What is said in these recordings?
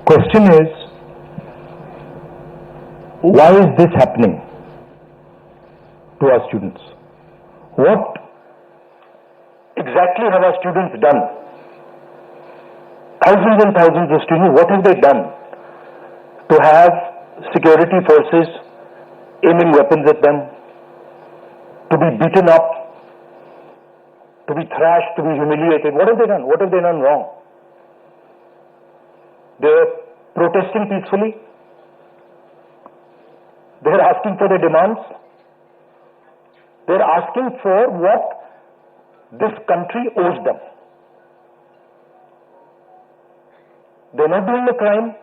Question is, why is this happening to our students? What exactly have our students done? Thousands and thousands of students, what have they done to have security forces aiming weapons at them, to be beaten up, to be thrashed, to be humiliated? What have they done? What have they done wrong? They're protesting peacefully. They're asking for their demands. They're asking for what this country owes them. They're not doing a crime.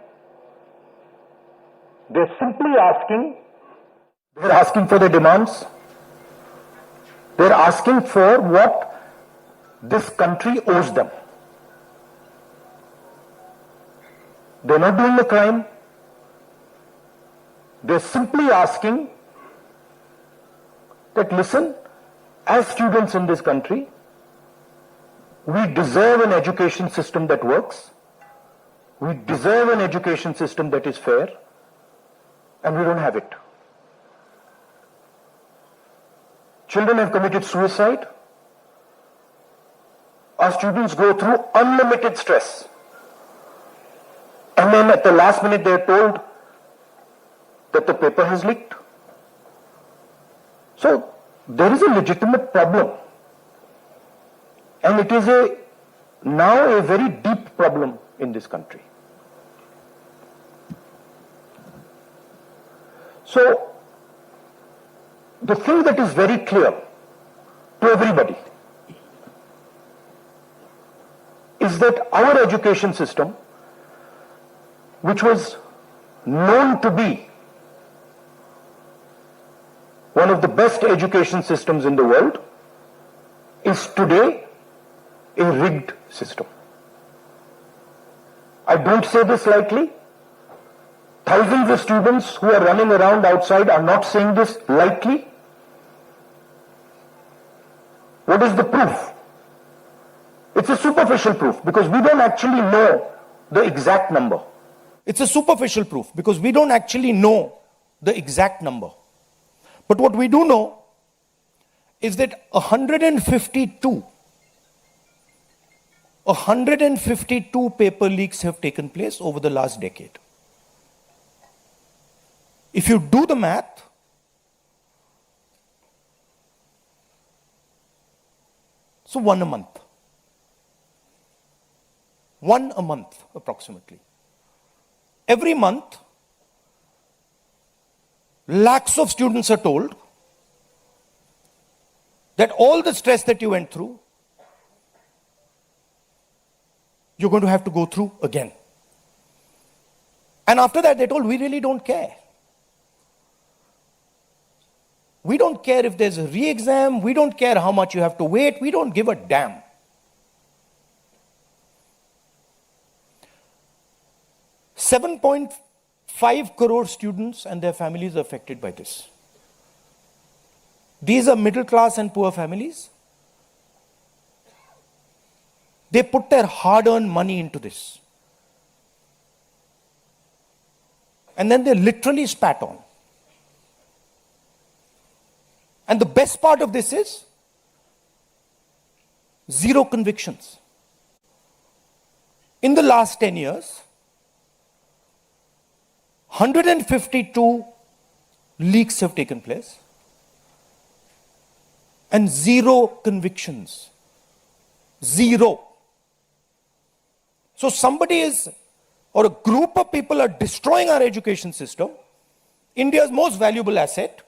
They're simply asking. They're asking for their demands. They're asking for what this country owes them. They're not doing a crime. They're simply asking that, listen, as students in this country, we deserve an education system that works. We deserve an education system that is fair, and we don't have it. Children have committed suicide. Our students go through unlimited stress. And then at the last minute they are told that the paper has leaked. So there is a legitimate problem. And it is now a very deep problem in this country. So the thing that is very clear to everybody is that our education system, which was known to be one of the best education systems in the world, is today a rigged system. I don't say this lightly. Thousands of students who are running around outside are not saying this lightly. What is the proof? It's a superficial proof because we don't actually know the exact number. It's a superficial proof because we don't actually know the exact number. But what we do know is that 152 paper leaks have taken place over the last decade. If you do the math, so one a month approximately. Every month, lakhs of students are told that all the stress that you went through, you're going to have to go through again. And after that, they're told, we really don't care. We don't care if there's a re-exam. We don't care how much you have to wait. We don't give a damn. $7.5 crore students and their families are affected by this. These are middle class and poor families. They put their hard-earned money into this. And then they literally spat on. And the best part of this is zero convictions. In the last 10 years, 152 leaks have taken place and zero convictions. Zero. So somebody is, or a group of people are destroying our education system, India's most valuable asset,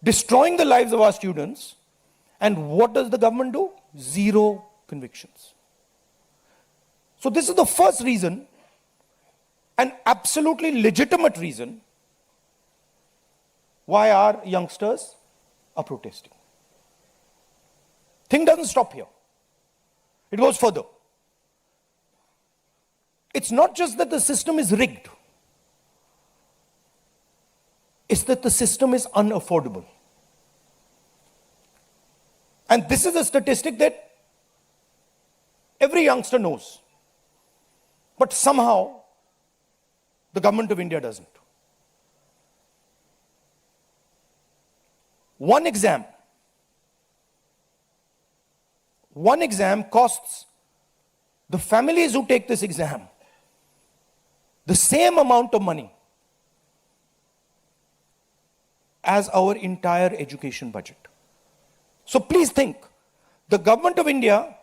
destroying the lives of our students, and what does the government do? Zero convictions. So this is the first reason, an absolutely legitimate reason, why our youngsters are protesting. Thing doesn't stop here. It goes further. It's not just that the system is rigged. It's that the system is unaffordable. And this is a statistic that every youngster knows. But somehow, The government of India doesn't. One exam costs the families who take this exam the same amount of money as our entire education budget. So please think, the government of India,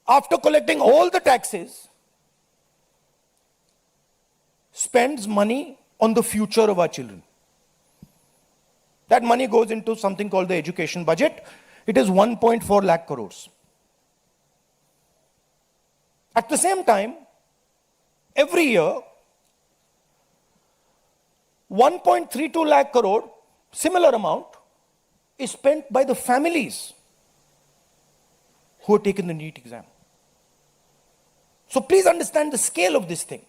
after collecting all the taxes, spends money on the future of our children. That money goes into something called the education budget. It is 1.4 lakh crores. At the same time, every year, 1.32 lakh crore, similar amount, is spent by the families who have taken the NEET exam. So please understand the scale of this thing.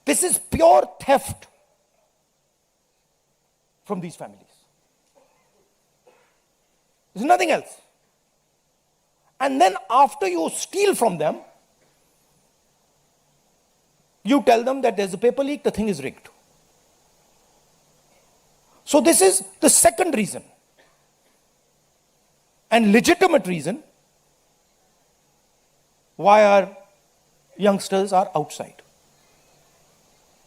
This is pure theft from these families. There's nothing else. And then after you steal from them, you tell them that there's a paper leak, the thing is rigged. So this is the second reason, and legitimate reason, why our youngsters are outside.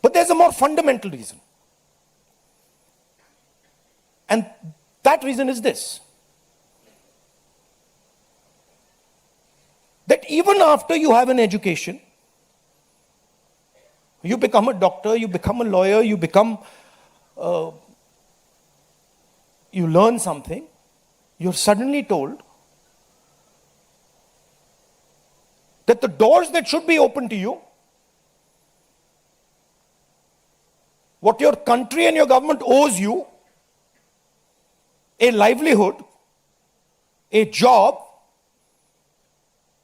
But there's a more fundamental reason. And that reason is this: that even after you have an education, you become a doctor, you become a lawyer, you learn something, you're suddenly told that the doors that should be open to you, what your country and your government owes you, a livelihood, a job,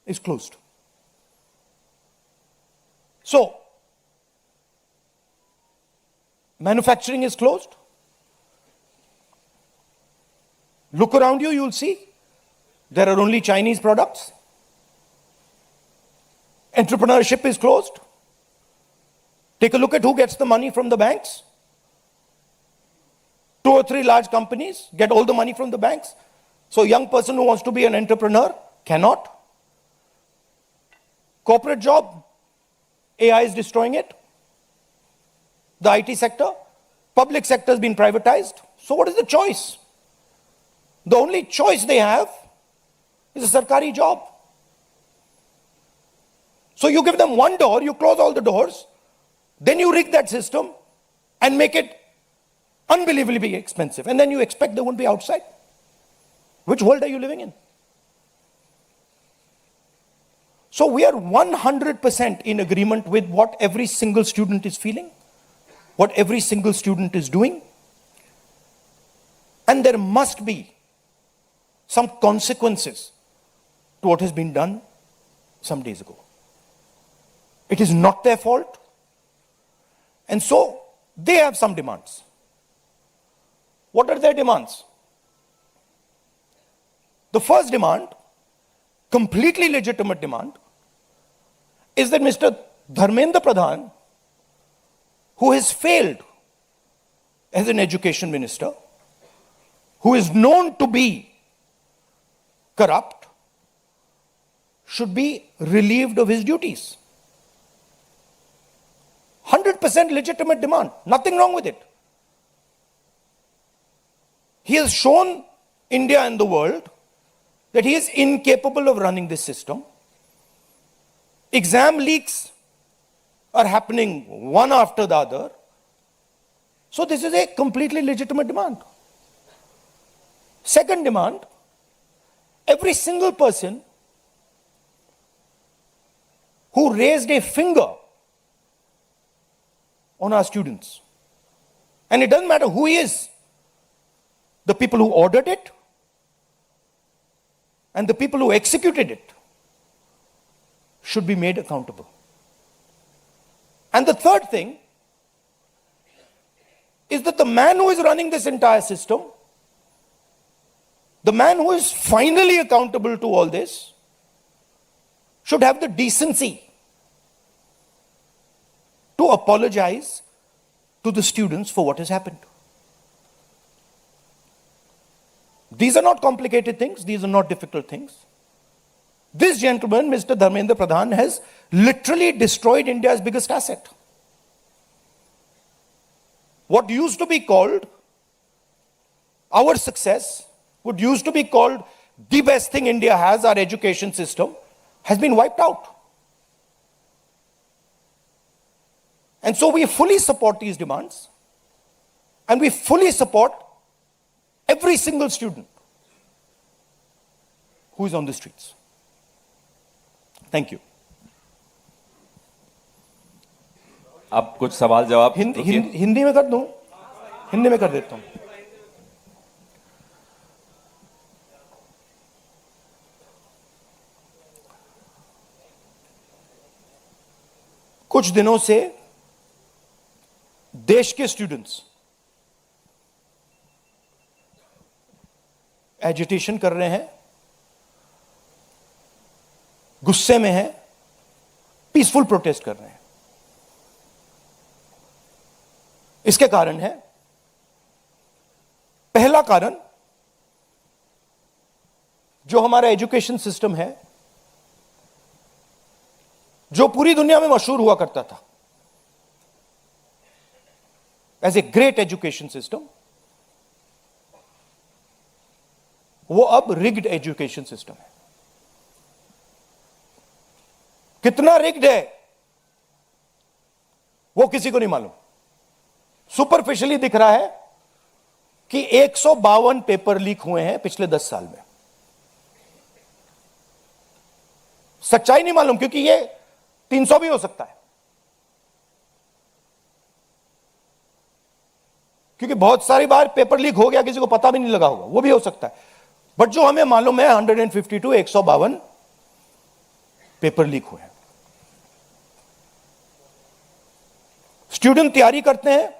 is closed. So, manufacturing is closed. Look around you, you'll see there are only Chinese products. Entrepreneurship is closed. Take a look at who gets the money from the banks. 2 or 3 large companies get all the money from the banks. So a young person who wants to be an entrepreneur cannot. Corporate job, AI is destroying it. The IT sector, public sector has been privatized. So what is the choice? The only choice they have is a sarkari job. So you give them one door, you close all the doors, then you rig that system and make it unbelievably expensive. And then you expect they won't be outside. Which world are you living in? So we are 100% in agreement with what every single student is feeling, what every single student is doing. And there must be some consequences to what has been done some days ago. It is not their fault. And so they have some demands. What are their demands? The first demand, completely legitimate demand, is that Mr. Dharmendra Pradhan, who has failed as an education minister, who is known to be corrupt, should be relieved of his duties. 100% legitimate demand. Nothing wrong with it. He has shown India and the world that he is incapable of running this system. Exam leaks are happening one after the other. So this is a completely legitimate demand. Second demand, every single person who raised a finger on our students, and it doesn't matter who he is, the people who ordered it and the people who executed it should be made accountable. And the third thing is that the man who is running this entire system, the man who is finally accountable to all this, should have the decency apologize to the students for what has happened. These are not complicated things. These are not difficult things. This gentleman, Mr. Dharmendra Pradhan, has literally destroyed India's biggest asset. What used to be called our success, what used to be called the best thing India has, our education system, has been wiped out. And so we fully support these demands, and we fully support every single student who is on the streets. Thank you. अब कुछ सवाल जवाब हिंदी में कर दूं? हिंदी में कर देता हूं. कुछ दिनों से देश के स्टूडेंट्स एजिटेशन कर रहे हैं, गुस्से में हैं, पीसफुल प्रोटेस्ट कर रहे हैं. इसके कारण है, पहला कारण, जो हमारा एजुकेशन सिस्टम है, जो पूरी दुनिया में मशहूर हुआ करता था as a great education system, वो अब रिग्ड एजुकेशन सिस्टम है. कितना रिग्ड है वो किसी को नहीं मालूम. सुपरफिशियली दिख रहा है कि 152 पेपर लीक हुए हैं पिछले 10 साल में. सच्चाई नहीं मालूम, क्योंकि ये 300 भी हो सकता है, क्योंकि बहुत सारी बार पेपर लीक हो गया, किसी को पता भी नहीं लगा होगा, वो भी हो सकता है. बट जो हमें मालूम है 152 152 पेपर लीक हुए हैं. स्टूडेंट तैयारी करते हैं,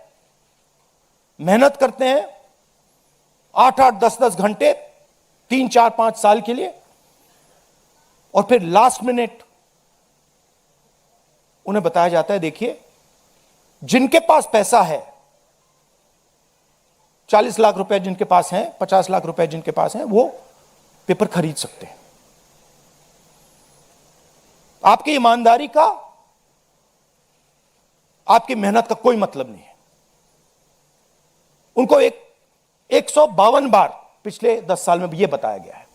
मेहनत करते हैं 8-8 10-10 घंटे 3-4-5 साल के लिए, और फिर लास्ट मिनट उन्हें बताया जाता है, देखिए जिनके पास पैसा है, 40 लाख रुपए जिनके पास हैं, 50 लाख रुपए जिनके पास हैं, वो पेपर खरीद सकते हैं. आपकी ईमानदारी का, आपकी मेहनत का कोई मतलब नहीं है. उनको 152 बार पिछले 10 साल में यह बताया गया है.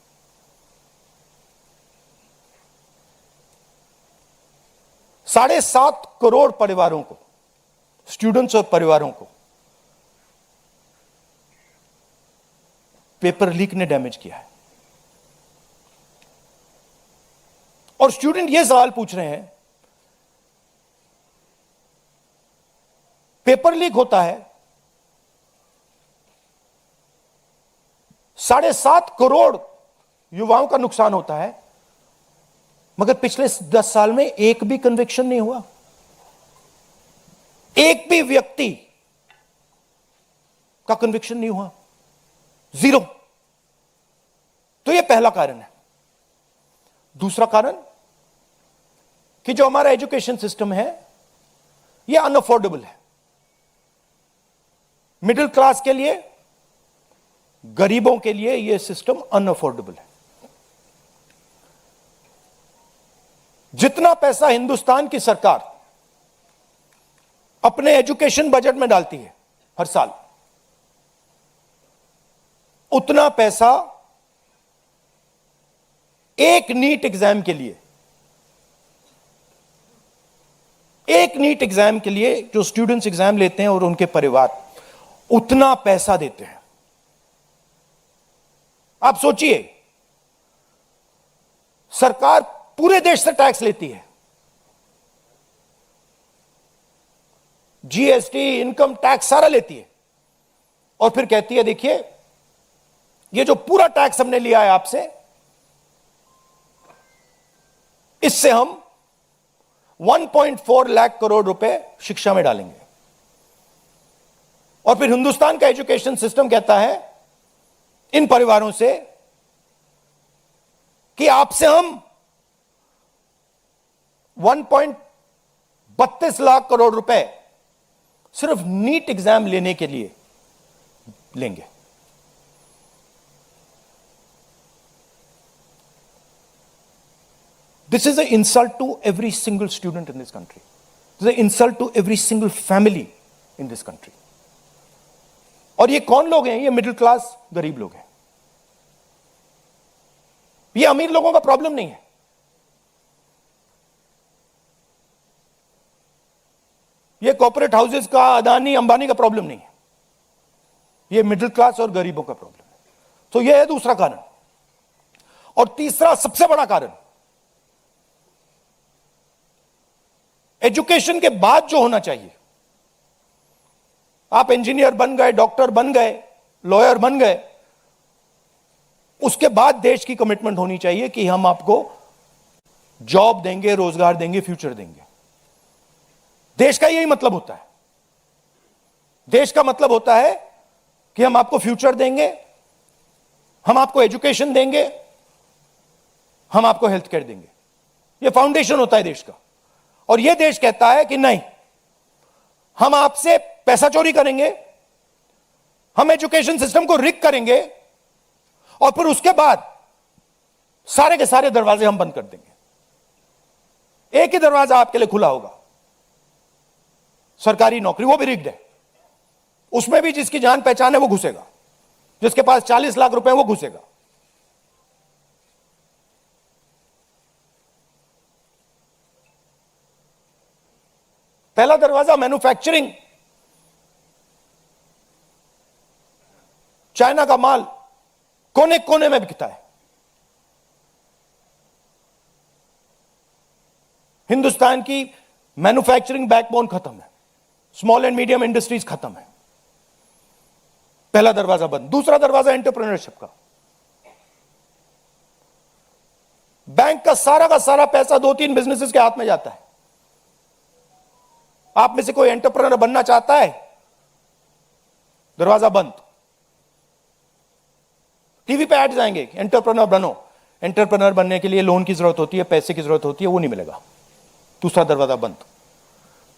$7.5 करोड़ परिवारों को, स्टूडेंट्स और परिवारों को पेपर लीक ने डैमेज किया है. और स्टूडेंट यह सवाल पूछ रहे हैं, पेपर लीक होता है, 7.5 करोड़ युवाओं का नुकसान होता है, मगर पिछले 10 साल में एक भी कन्विक्शन नहीं हुआ, एक भी व्यक्ति का कन्विक्शन नहीं हुआ, 0. तो यह पहला कारण है. दूसरा कारण कि जो हमारा एजुकेशन सिस्टम है यह अनअफोर्डेबल है. मिडिल क्लास के लिए, गरीबों के लिए यह सिस्टम अनअफोर्डेबल है. जितना पैसा हिंदुस्तान की सरकार अपने एजुकेशन बजट में डालती है हर साल, उतना पैसा एक नीट एग्जाम के लिए, जो स्टूडेंट्स एग्जाम लेते हैं और उनके परिवार, उतना पैसा देते हैं. आप सोचिए, सरकार पूरे देश से टैक्स लेती है, जीएसटी, इनकम टैक्स सारा लेती है, और फिर कहती है देखिए ये जो पूरा टैक्स हमने लिया है आपसे, इससे हम 1.4 लाख करोड़ रुपए शिक्षा में डालेंगे. और फिर हिंदुस्तान का एजुकेशन सिस्टम कहता है इन परिवारों से कि आपसे हम 32 लाख करोड़ रुपए सिर्फ नीट एग्जाम लेने के लिए लेंगे। This is an insult to every single student in this country. This is an insult to every single family in this country. और ये कौन लोग हैं? ये मिडिल क्लास गरीब लोग हैं। ये अमीर लोगों का प्रॉब्लम नहीं है। ये कॉर्पोरेट हाउसेस का, अदानी अंबानी का प्रॉब्लम नहीं है। ये मिडिल क्लास और गरीबों का प्रॉब्लम है। तो ये है दूसरा कारण। और तीसरा सबसे बड़ा कारण, एजुकेशन के बाद जो होना चाहिए, आप इंजीनियर बन गए, डॉक्टर बन गए, लॉयर बन गए, उसके बाद देश की कमिटमेंट होनी चाहिए कि हम आपको जॉब देंगे, रोजगार देंगे, फ्यूचर देंगे। देश का यही मतलब होता है। देश का मतलब होता है कि हम आपको फ्यूचर देंगे, हम आपको एजुकेशन देंगे, हम आपको हेल्थ केयर देंगे। यह फाउंडेशन होता है देश का। और यह देश कहता है कि नहीं, हम आपसे पैसा चोरी करेंगे, हम एजुकेशन सिस्टम को रिग करेंगे और फिर उसके बाद सारे के सारे दरवाजे हम बंद कर देंगे। एक ही दरवाजा आपके लिए खुला होगा, सरकारी नौकरी, वो भी रिग्ड है। उसमें भी जिसकी जान पहचान है वो घुसेगा, जिसके पास 40 लाख रुपए है वो घुसेगा। पहला दरवाजा मैन्युफैक्चरिंग, चाइना का माल कोने कोने में बिकता है। हिंदुस्तान की मैन्युफैक्चरिंग बैकबोन खत्म है, स्मॉल एंड मीडियम इंडस्ट्रीज खत्म है। पहला दरवाजा बंद। दूसरा दरवाजा एंटरप्रेन्योरशिप का। बैंक का सारा पैसा 2-3 बिजनेसेस के हाथ में जाता है। आप में से कोई एंटरप्रेन्योर बनना चाहता है, दरवाजा बंद। टीवी पे एड्स आएंगे, एंटरप्रेन्योर बनो। एंटरप्रेन्योर बनने के लिए लोन की जरूरत होती है, पैसे की जरूरत होती है, वो नहीं मिलेगा। दूसरा दरवाजा बंद।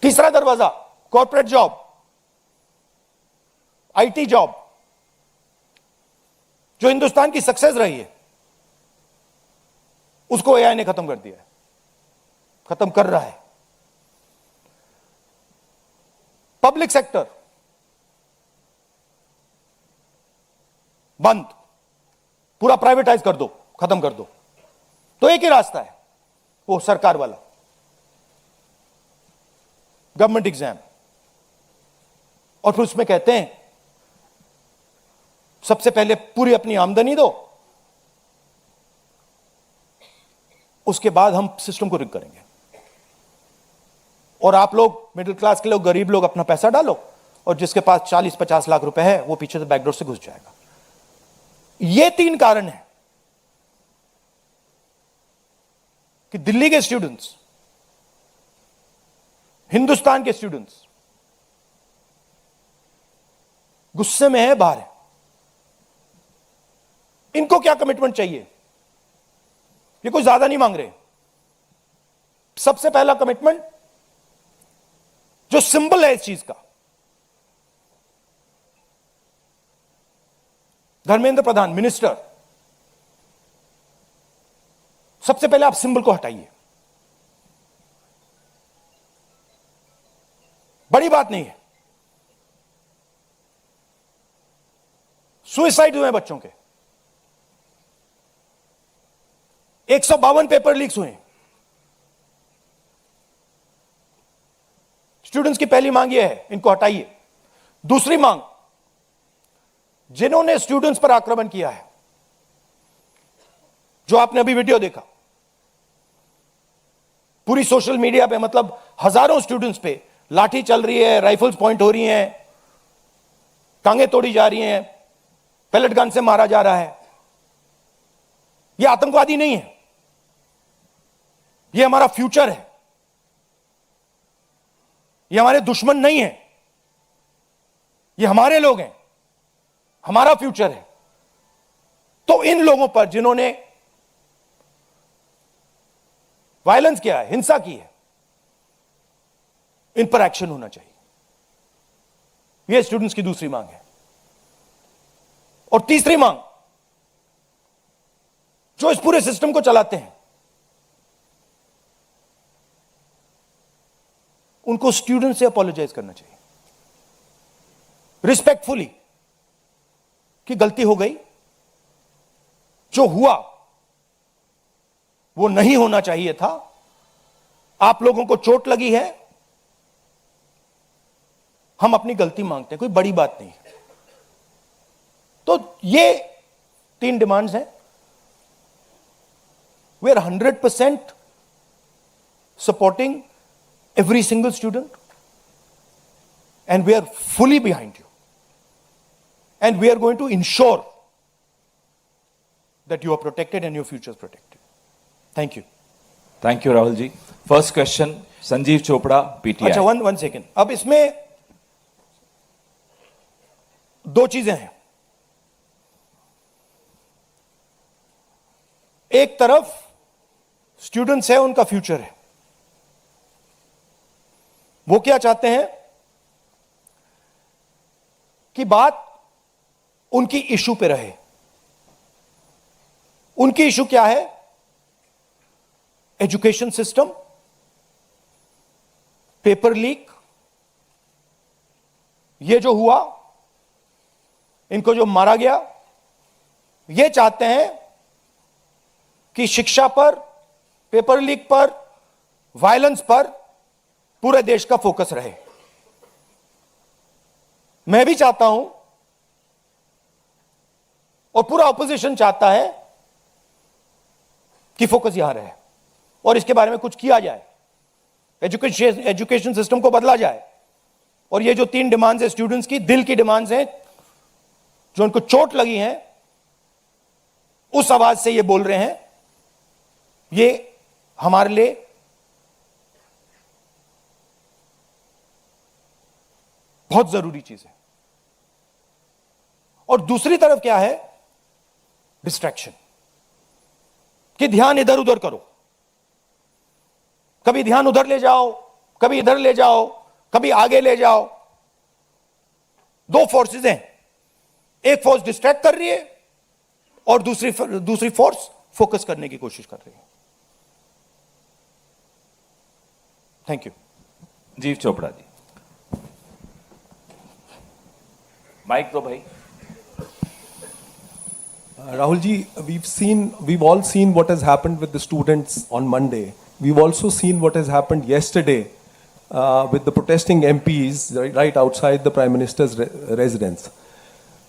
तीसरा दरवाजा कॉर्पोरेट जॉब, आईटी जॉब, जो हिंदुस्तान की सक्सेस रही है, उसको एआई ने खत्म कर दिया है, खत्म कर रहा है। पब्लिक सेक्टर बंद, पूरा प्राइवेटाइज कर दो, खत्म कर दो। तो एक ही रास्ता है, वो सरकार वाला, गवर्नमेंट एग्जाम। और फिर उसमें कहते हैं सबसे पहले पूरी अपनी आमदनी दो, उसके बाद हम सिस्टम को रिग करेंगे। और आप लोग मिडिल क्लास के लोग, गरीब लोग अपना पैसा डालो, और जिसके पास 40-50 लाख रुपए है वो पीछे से बैकडोर से घुस जाएगा। ये 3 कारण है कि दिल्ली के स्टूडेंट्स, हिंदुस्तान के स्टूडेंट्स गुस्से में है, बाहर है। इनको क्या कमिटमेंट चाहिए? ये कोई ज्यादा नहीं मांग रहे। सबसे पहला कमिटमेंट जो सिंबल है इस चीज का, धर्मेंद्र प्रधान मिनिस्टर, सबसे पहले आप सिंबल को हटाइए। बड़ी बात नहीं है। सुसाइड हुए बच्चों के, 152 पेपर लीक्स हुए। स्टूडेंट्स की पहली मांग यह है, इनको हटाइए। दूसरी मांग, जिन्होंने स्टूडेंट्स पर आक्रमण किया है, जो आपने अभी वीडियो देखा, पूरी सोशल मीडिया पे, मतलब हजारों स्टूडेंट्स पे लाठी चल रही है, राइफल्स पॉइंट हो रही हैं, टांगे तोड़ी जा रही हैं, पैलेट गन से मारा जा रहा है। यह आतंकवादी नहीं है, यह हमारा फ्यूचर है। ये हमारे दुश्मन नहीं है, ये हमारे लोग हैं, हमारा फ्यूचर है। तो इन लोगों पर जिन्होंने वायलेंस किया है, हिंसा की है, इन पर एक्शन होना चाहिए। यह स्टूडेंट्स की दूसरी मांग है। और तीसरी मांग, जो इस पूरे सिस्टम को चलाते हैं, उनको स्टूडेंट से अपोलोजाइज करना चाहिए रिस्पेक्टफुली कि गलती हो गई, जो हुआ वो नहीं होना चाहिए था, आप लोगों को चोट लगी है, हम अपनी गलती मांगते हैं, कोई बड़ी बात नहीं है। तो ये 3 डिमांड्स हैं। We are 100% supporting every single student, and we are fully behind you, and we are going to ensure that you are protected and your future is protected. Thank you. Thank you Rahul ji. First question Sanjeev Chopra, PTI. अच्छा, one second. अब इसमें 2 चीजें हैं। एक तरफ students है, उनका future है, वो क्या चाहते हैं कि बात उनकी इशू पे रहे। उनकी इशू क्या है? एजुकेशन सिस्टम, पेपर लीक, ये जो हुआ, इनको जो मारा गया, ये चाहते हैं कि शिक्षा पर, पेपर लीक पर, वायलेंस पर पूरे देश का फोकस रहे। मैं भी चाहता हूं और पूरा ऑपोजिशन चाहता है कि फोकस यहां रहे और इसके बारे में कुछ किया जाए, एजुकेशन सिस्टम को बदला जाए। और ये जो 3 डिमांड्स है स्टूडेंट्स की, दिल की डिमांड्स हैं, जो उनको चोट लगी हैं, उस आवाज से ये बोल रहे हैं, ये हमारे लिए बहुत जरूरी चीज है। और दूसरी तरफ क्या है? डिस्ट्रैक्शन, कि ध्यान इधर उधर करो, कभी ध्यान उधर ले जाओ, कभी इधर ले जाओ, कभी आगे ले जाओ। 2 फोर्सेस हैं, एक फोर्स डिस्ट्रैक्ट कर रही है और दूसरी फोर्स फोकस करने की कोशिश कर रही है। Thank you. जीव चोपड़ा जी, माइक दो भाई। Rahul ji, we've all seen what has happened with the students on Monday. We've also seen what has happened yesterday with the protesting MPs right outside the Prime Minister's residence.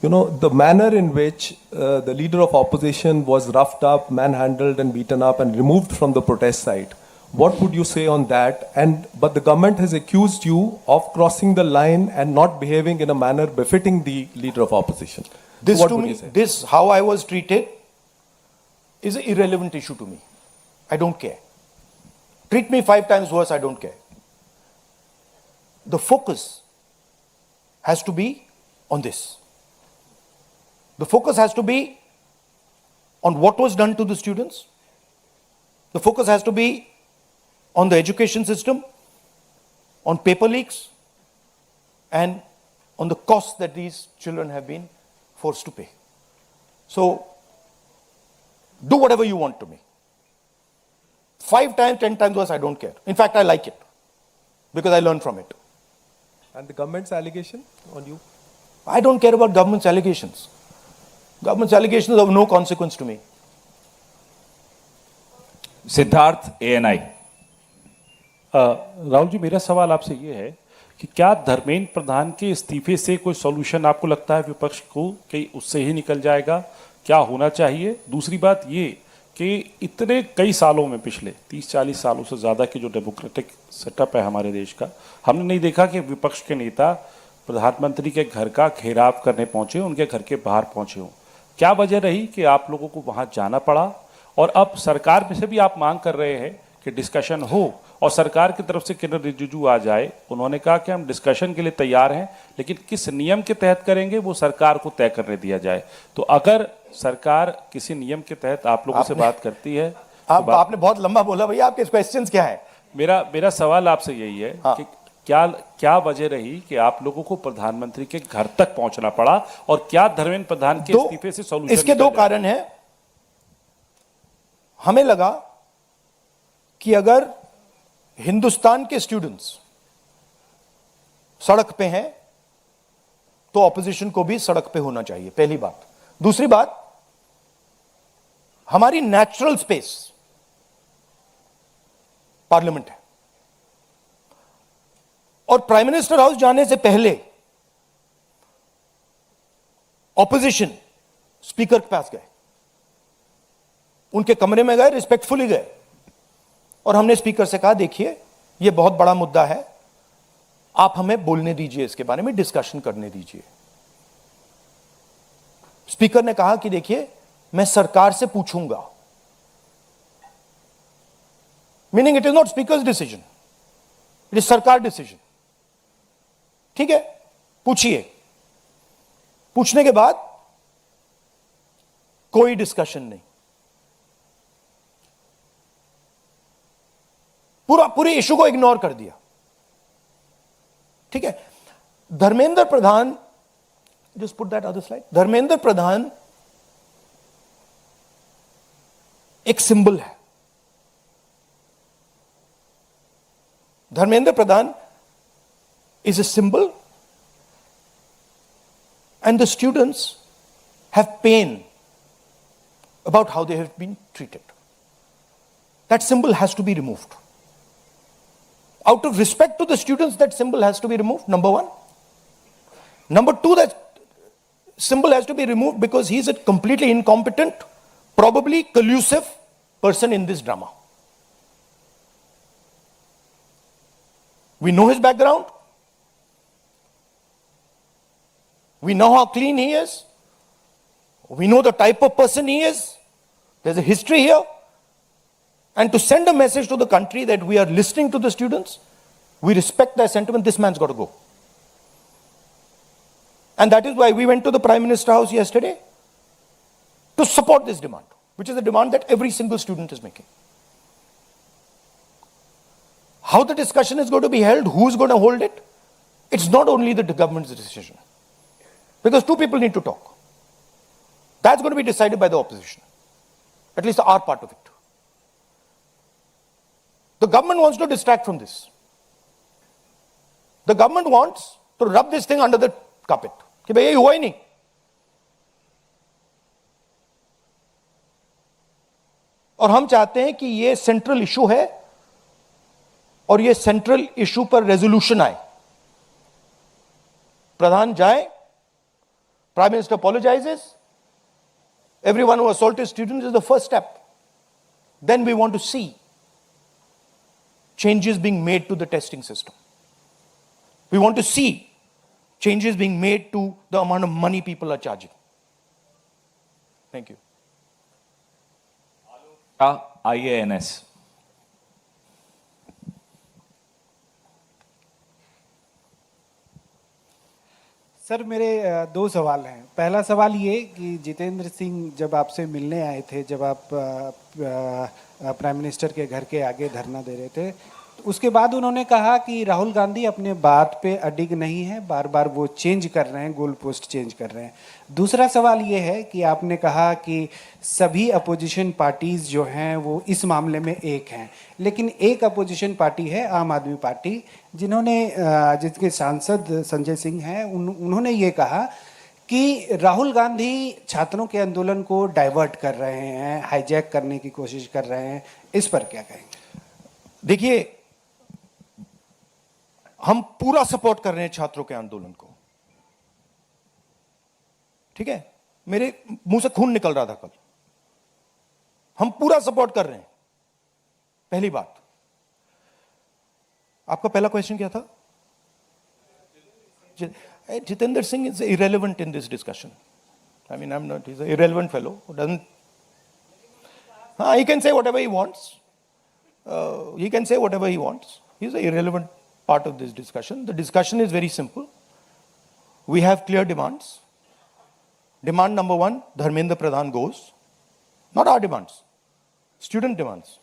You know, the manner in which the leader of opposition was roughed up, manhandled and beaten up and removed from the protest site. What would you say on that? But the government has accused you of crossing the line and not behaving in a manner befitting the leader of opposition. This What to would me, you say? this how I was treated is an irrelevant issue to me. I don't care. Treat me 5 times worse, I don't care. The focus has to be on this. The focus has to be on what was done to the students. The focus has to be on the education system, on paper leaks, and on the costs that these children have been forced to pay. So, do whatever you want to me. 5 times, 10 times worse, I don't care. In fact, I like it because I learn from it. And the government's allegation on you? I don't care about government's allegations. Government's allegations have no consequence to me. Siddharth, ANI। Rahul ji, मेरा सवाल आपसे ये है कि क्या धर्मेंद्र प्रधान के इस्तीफे से कोई सॉल्यूशन आपको लगता है विपक्ष को कि उससे ही निकल जाएगा? क्या होना चाहिए? दूसरी बात ये कि इतने कई सालों में, पिछले 30-40 सालों से ज़्यादा की जो डेमोक्रेटिक सेटअप है हमारे देश का, हमने नहीं देखा कि विपक्ष के नेता प्रधानमंत्री के घर का घेराव करने पहुँचे, उनके घर के बाहर पहुँचे हों। क्या वजह रही कि आप लोगों को वहाँ जाना पड़ा? और अब सरकार में से भी आप मांग कर रहे हैं कि डिस्कशन हो और सरकार की तरफ से किरण रिजिजू आ जाए। उन्होंने कहा कि हम डिस्कशन के लिए तैयार हैं, लेकिन किस नियम के तहत करेंगे वो सरकार को तय करने दिया जाए। तो अगर सरकार किसी नियम के तहत आप लोगों से बात करती है, आपने बहुत लंबा बोला भैया, आपके क्वेश्चंस क्या है? मेरा सवाल आपसे यही है हाँ। कि क्या क्या वजह रही कि आप लोगों को प्रधानमंत्री के घर तक पहुंचना पड़ा, और क्या धर्मेंद्र प्रधान के इस्तीफे से सॉल्यूशन इसके दो कारण हैं। हमें लगा कि अगर हिंदुस्तान के स्टूडेंट्स सड़क पे हैं तो ऑपोजिशन को भी सड़क पे होना चाहिए, पहली बात। दूसरी बात, हमारी नेचुरल स्पेस पार्लियामेंट है, और प्राइम मिनिस्टर हाउस जाने से पहले ऑपोजिशन स्पीकर के पास गए, उनके कमरे में गए, रिस्पेक्टफुली गए, और हमने स्पीकर से कहा देखिए यह बहुत बड़ा मुद्दा है, आप हमें बोलने दीजिए, इसके बारे में डिस्कशन करने दीजिए। स्पीकर ने कहा कि देखिए मैं सरकार से पूछूंगा, meaning it is not speakers decision, it is सरकार डिसीजन। ठीक है, पूछिए। पूछने के बाद कोई डिस्कशन नहीं, पूरे इशू को इग्नोर कर दिया। ठीक है, Dharmendra Pradhan, just put that other slide, Dharmendra Pradhan एक सिंबल है। धर्मेंद्र प्रधान is a symbol, and the students have pain about how they have been treated. That symbol has to be removed. Out of respect to the students, that symbol has to be removed, number one. Number two, that symbol has to be removed because he is a completely incompetent, probably collusive person in this drama. We know his background. We know how clean he is. We know the type of person he is. There's a history here. And to send a message to the country that we are listening to the students, we respect their sentiment, this man's got to go. And that is why we went to the Prime Minister House yesterday to support this demand, which is a demand that every single student is making. How the discussion is going to be held, who's going to hold it, it's not only the government's decision. Because two people need to talk. That's going to be decided by the opposition. At least our part of it. The government wants to distract from this. The government wants to rub this thing under the carpet. कि भाई ये हुआ ही नहीं. और हम चाहते हैं कि ये सेंट्रल इशू है और ये सेंट्रल इशू पर रेजोल्यूशन आए. प्रधान जाए, Prime Minister apologizes. Everyone who assaulted students is the first step. Then we want to see changes being made to the testing system. We want to see changes being made to the amount of money people are charging. Thank you. IANS. Sir मेरे दो सवाल हैं। पहला सवाल ये कि जितेंद्र सिंह जब आपसे मिलने आए थे, जब आप प्राइम मिनिस्टर के घर के आगे धरना दे रहे थे, तो उसके बाद उन्होंने कहा कि राहुल गांधी अपने बात पे अडिग नहीं है, बार बार वो चेंज कर रहे हैं, गोल पोस्ट चेंज कर रहे हैं। दूसरा सवाल ये है कि आपने कहा कि सभी अपोजिशन पार्टीज जो हैं वो इस मामले में एक हैं, लेकिन एक अपोजिशन पार्टी है आम आदमी पार्टी, जिसके सांसद संजय सिंह हैं, उन्होंने ये कहा कि राहुल गांधी छात्रों के आंदोलन को डाइवर्ट कर रहे हैं, हाईजैक करने की कोशिश कर रहे हैं। इस पर क्या कहेंगे? देखिए, हम पूरा सपोर्ट कर रहे हैं छात्रों के आंदोलन को। ठीक है, मेरे मुंह से खून निकल रहा था कल। हम पूरा सपोर्ट कर रहे हैं। पहली बात, आपका पहला क्वेश्चन क्या था? Jitendra Singh is irrelevant in this discussion. I mean, he's an irrelevant fellow who doesn't. He can say whatever he wants. He can say whatever he wants. He's an irrelevant part of this discussion. The discussion is very simple. We have clear demands. Demand number one, Dharmendra Pradhan goes. Not our demands, student demands.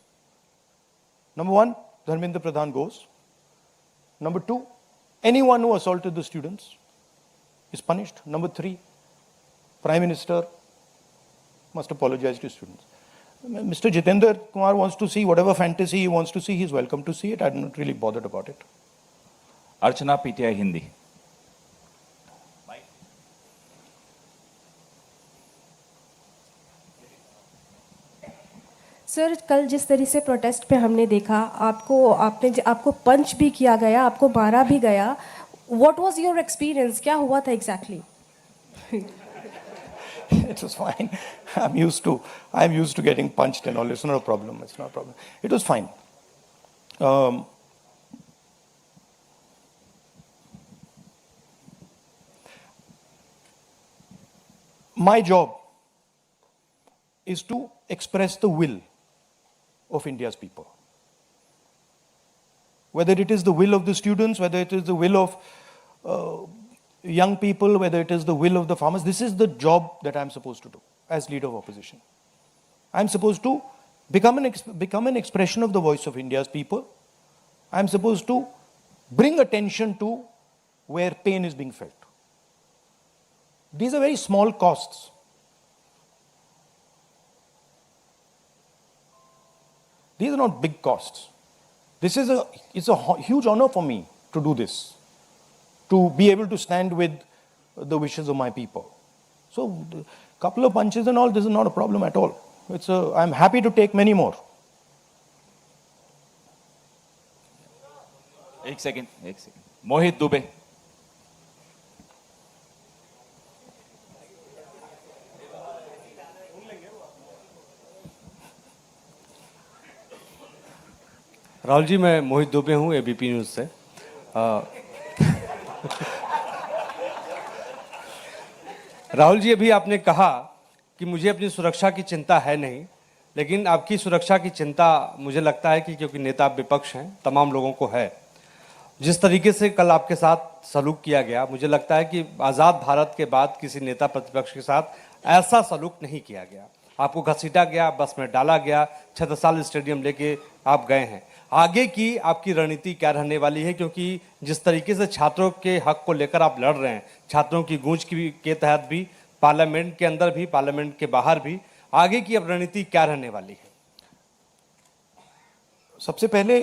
Number one, Dharmendra Pradhan goes. Number two, Anyone who assaulted the students is punished. Number 3, Prime Minister must apologize to students. Mr. Jitendra Kumar wants to see whatever fantasy he wants to see, he's welcome to see it. I'm not really bothered about it. Archana PTI Hindi. Sir, कल जिस तरह से protest पे हमने देखा, आपको पंच भी किया गया, आपको मारा भी गया। What was your experience? क्या हुआ था exactly? It was fine. I'm used to getting punched and all. It's not a problem. It's not a problem. It was fine. My job is to express the will of India's people. Whether it is the will of the students, whether it is the will of young people, whether it is the will of the farmers, this is the job that I'm supposed to do as leader of opposition. I'm supposed to become an expression of the voice of India's people. I'm supposed to bring attention to where pain is being felt. These are very small costs. These are not big costs. It's a huge honor for me to do this, to be able to stand with the wishes of my people. So, a couple of punches and all, this is not a problem at all. I'm happy to take many more. एक second मोहित दुबे। राहुल जी, मैं मोहित दुबे हूँ ABP news से। राहुल जी, अभी आपने कहा कि मुझे अपनी सुरक्षा की चिंता है नहीं, लेकिन आपकी सुरक्षा की चिंता मुझे लगता है कि क्योंकि नेता विपक्ष हैं, तमाम लोगों को है। जिस तरीके से कल आपके साथ सलूक किया गया, मुझे लगता है कि आज़ाद भारत के बाद किसी नेता प्रतिपक्ष के साथ ऐसा सलूक नहीं किया गया। आपको घसीटा गया, बस में डाला गया, छत्रसाल स्टेडियम लेके आप गए हैं। आगे की आपकी रणनीति क्या रहने वाली है? क्योंकि जिस तरीके से छात्रों के हक को लेकर आप लड़ रहे हैं, छात्रों की गूंज के तहत भी, पार्लियामेंट के अंदर भी, पार्लियामेंट के बाहर भी, आगे की अब रणनीति क्या रहने वाली है? सबसे पहले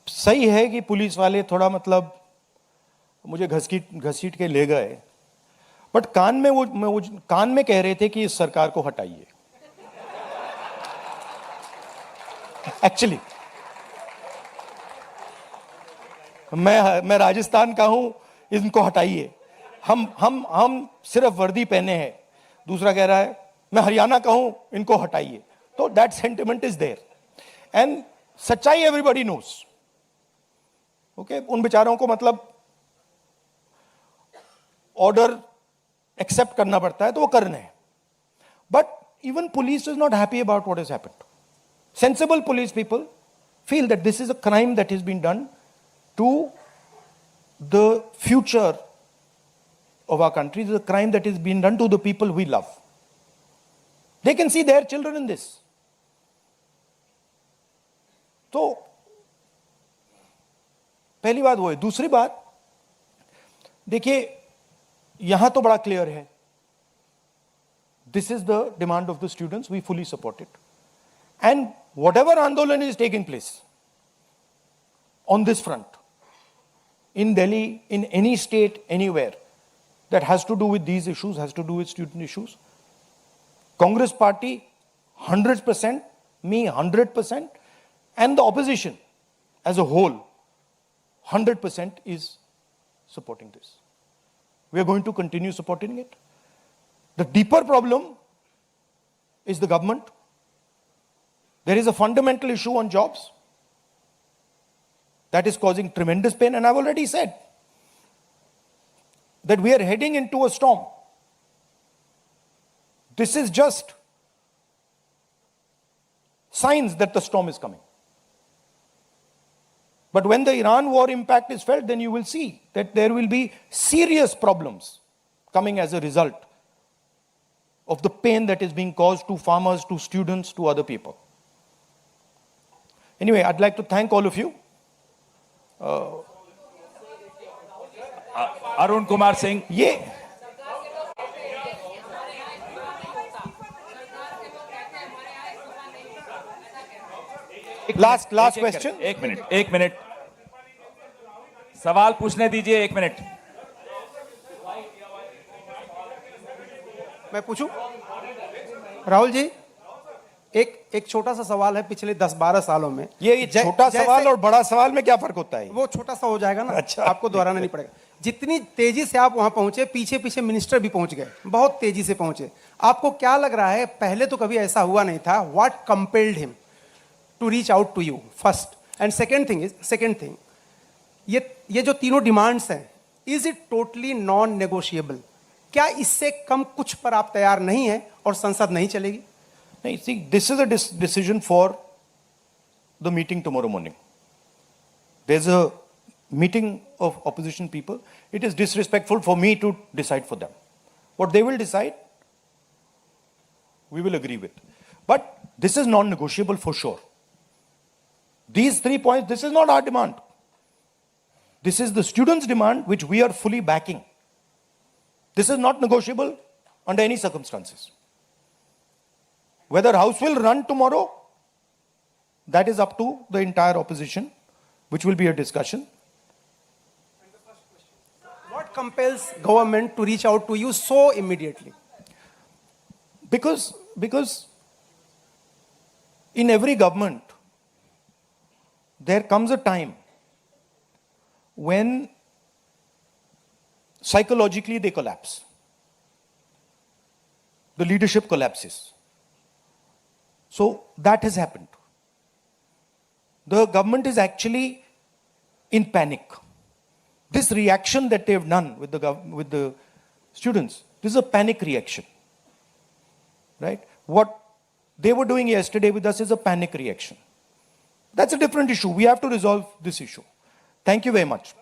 सही है कि पुलिस वाले थोड़ा मुझे घसीट के ले गए, बट कान में कह रहे थे कि इस सरकार को हटाइए। एक्चुअली मैं राजस्थान का हूं, इनको हटाइए। हम सिर्फ वर्दी पहने हैं। दूसरा कह रहा है मैं हरियाणा का हूं, इनको हटाइए। तो that sentiment is there and सच्चाई एवरीबॉडी नोस। ओके, उन बेचारों को ऑर्डर एक्सेप्ट करना पड़ता है, तो वो कर रहे हैं। But even police is not happy about what has happened. Sensible police people feel that this is a crime that has been done to the future of our country. This is a crime that is being done to the people we love. They can see their children in this. तो पहली बात वो है। दूसरी बात देखिए, यहां तो बड़ा क्लियर है, this is the demand of the students, we fully support it. And whatever Andolan is taking place on this front, in Delhi, in any state, anywhere, that has to do with these issues, has to do with student issues, Congress party 100%, me 100%, and the opposition as a whole 100% is supporting this. We are going to continue supporting it. The deeper problem is the government. There is a fundamental issue on jobs that is causing tremendous pain, and I've already said that we are heading into a storm. This is just signs that the storm is coming. But when the Iran war impact is felt, then you will see that there will be serious problems coming as a result of the pain that is being caused to farmers, to students, to other people. Anyway, I'd like to thank all of you. Arun Kumar Singh, ये last question. एक minute सवाल पूछने दीजिए, 1 minute. मैं पूछूं? राहुल जी, एक छोटा सा सवाल है। पिछले 10-12 सालों में ये छोटा सवाल और बड़ा सवाल में क्या फर्क होता है? वो छोटा सा हो जाएगा ना। अच्छा। आपको दोहराना नहीं पड़ेगा। जितनी तेजी से आप वहां पहुंचे, पीछे पीछे मिनिस्टर भी पहुंच गए, बहुत तेजी से पहुंचे। आपको क्या लग रहा है, पहले तो कभी ऐसा हुआ नहीं था? What compelled him to reach out to you first? And second thing, ये जो तीनों डिमांड्स हैं, is it totally non negotiable? क्या इससे कम कुछ पर आप तैयार नहीं है और संसद नहीं चलेगी? नहीं, see, this is a decision for the meeting tomorrow morning. There's a meeting of opposition people. It is disrespectful for me to decide for them. What they will decide, we will agree with. But this is non-negotiable for sure. These 3 points, this is not our demand. This is the students' demand, which we are fully backing. This is not negotiable under any circumstances. Whether House will run tomorrow, that is up to the entire opposition, which will be a discussion. What compels government to reach out to you so immediately? Because in every government, there comes a time when psychologically they collapse. The leadership collapses. So that has happened. The government is actually in panic. This reaction that they've done with the students, this is a panic reaction. Right? What they were doing yesterday with us is a panic reaction. That's a different issue. We have to resolve this issue. Thank you very much.